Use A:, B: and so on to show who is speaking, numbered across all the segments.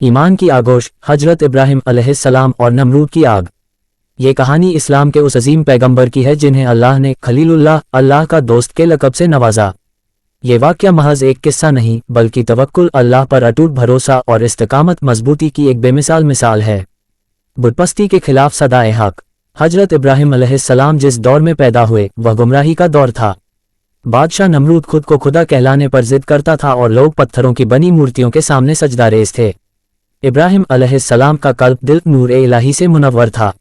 A: ایمان کی آگوش، حضرت ابراہیم علیہ السلام اور نمرود کی آگ۔ یہ کہانی اسلام کے اس عظیم پیغمبر کی ہے جنہیں اللہ نے خلیل اللہ، اللہ کا دوست کے لقب سے نوازا۔ یہ واقعہ محض ایک قصہ نہیں بلکہ توکل اللہ پر اٹوٹ بھروسہ اور استقامت مضبوطی کی ایک بے مثال ہے۔ بت پرستی کے خلاف صدائے حق۔ حضرت ابراہیم علیہ السلام جس دور میں پیدا ہوئے وہ گمراہی کا دور تھا۔ بادشاہ نمرود خود کو خدا کہلانے پر ضد کرتا تھا اور لوگ پتھروں کی بنی مورتیوں کے سامنے سجدہ ریز تھے۔ ابراہیم علیہ السلام کا قلب دل نور الہی سے منور تھا۔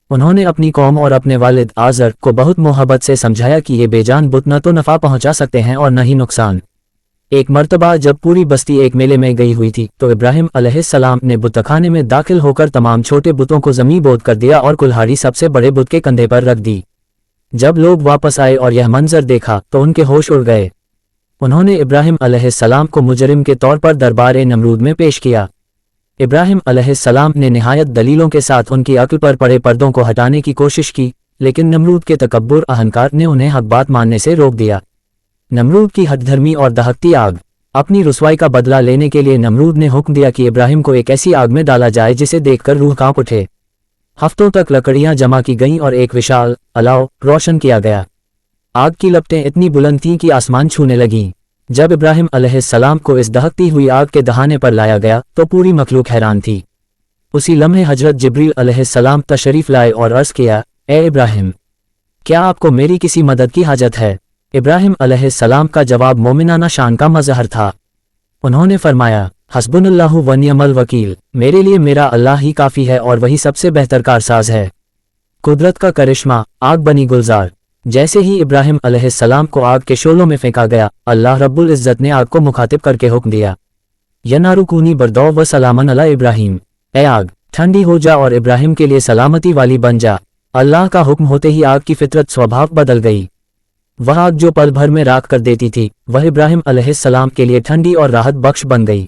A: انہوں نے اپنی قوم اور اپنے والد آزر کو بہت محبت سے سمجھایا کہ یہ بے جان بت نہ تو نفع پہنچا سکتے ہیں اور نہ ہی نقصان۔ ایک مرتبہ جب پوری بستی ایک میلے میں گئی ہوئی تھی تو ابراہیم علیہ السلام نے بت خانے میں داخل ہو کر تمام چھوٹے بتوں کو زمیں بوت کر دیا اور کلہاڑی سب سے بڑے بت کے کندھے پر رکھ دی۔ جب لوگ واپس آئے اور یہ منظر دیکھا تو ان کے ہوش اڑ گئے۔ انہوں نے ابراہیم علیہ السلام کو مجرم کے طور پر دربار نمرود میں پیش کیا۔ ابراہیم علیہ السلام نے نہایت دلیلوں کے ساتھ ان کی عقل پر پڑے پردوں کو ہٹانے کی کوشش کی، لیکن نمرود کے تکبر اہنکار نے انہیں حق بات ماننے سے روک دیا۔ نمرود کی ہٹ دھرمی اور دہکتی آگ۔ اپنی رسوائی کا بدلہ لینے کے لیے نمرود نے حکم دیا کہ ابراہیم کو ایک ایسی آگ میں ڈالا جائے جسے دیکھ کر روح کانپ اٹھے۔ ہفتوں تک لکڑیاں جمع کی گئیں اور ایک وشال الاؤ روشن کیا گیا۔ آگ کی لپٹیں اتنی بلند تھیں کہ آسمان چھونے لگیں۔ جب ابراہیم علیہ السلام کو اس دہکتی ہوئی آگ کے دہانے پر لایا گیا تو پوری مخلوق حیران تھی۔ اسی لمحے حضرت جبریل علیہ السلام تشریف لائے اور عرض کیا، اے ابراہیم، کیا آپ کو میری کسی مدد کی حاجت ہے؟ ابراہیم علیہ السلام کا جواب مومنانہ شان کا مظہر تھا۔ انہوں نے فرمایا، حسبنا اللہ و نعم الوکیل، میرے لیے میرا اللہ ہی کافی ہے اور وہی سب سے بہتر کارساز ہے۔ قدرت کا کرشمہ، آگ بنی گلزار۔ جیسے ہی ابراہیم علیہ السلام کو آگ کے شعلوں میں پھینکا گیا، اللہ رب العزت نے آگ کو مخاطب کر کے حکم دیا، یا نار کونی بردو و سلامن علی ابراہیم، اے آگ ٹھنڈی ہو جا اور ابراہیم کے لیے سلامتی والی بن جا۔ اللہ کا حکم ہوتے ہی آگ کی فطرت سوبھاؤ بدل گئی۔ وہ آگ جو پل بھر میں راکھ کر دیتی تھی وہ ابراہیم علیہ السلام کے لیے ٹھنڈی اور راحت بخش بن گئی۔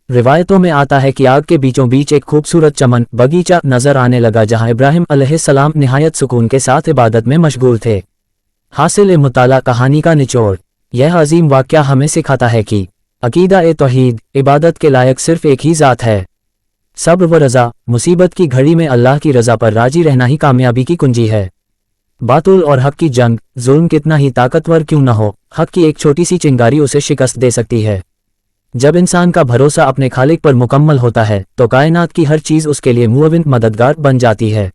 A: روایتوں میں آتا ہے کہ آگ کے بیچوں بیچ ایک خوبصورت چمن باغیچہ نظر آنے لگا جہاں ابراہیم علیہ السلام نہایت سکون کے ساتھ عبادت میں مشغول تھے۔ حاصل مطالعہ کہانی کا نچوڑ۔ یہ عظیم واقعہ ہمیں سکھاتا ہے کہ عقیدہ توحید، عبادت کے لائق صرف ایک ہی ذات ہے۔ صبر و رضا، مصیبت کی گھڑی میں اللہ کی رضا پر راضی رہنا ہی کامیابی کی کنجی ہے۔ باطل اور حق کی جنگ، ظلم کتنا ہی طاقتور کیوں نہ ہو، حق کی ایک چھوٹی سی چنگاری اسے شکست دے سکتی ہے۔ جب انسان کا بھروسہ اپنے خالق پر مکمل ہوتا ہے تو کائنات کی ہر چیز اس کے لیے معاون مددگار بن جاتی ہے۔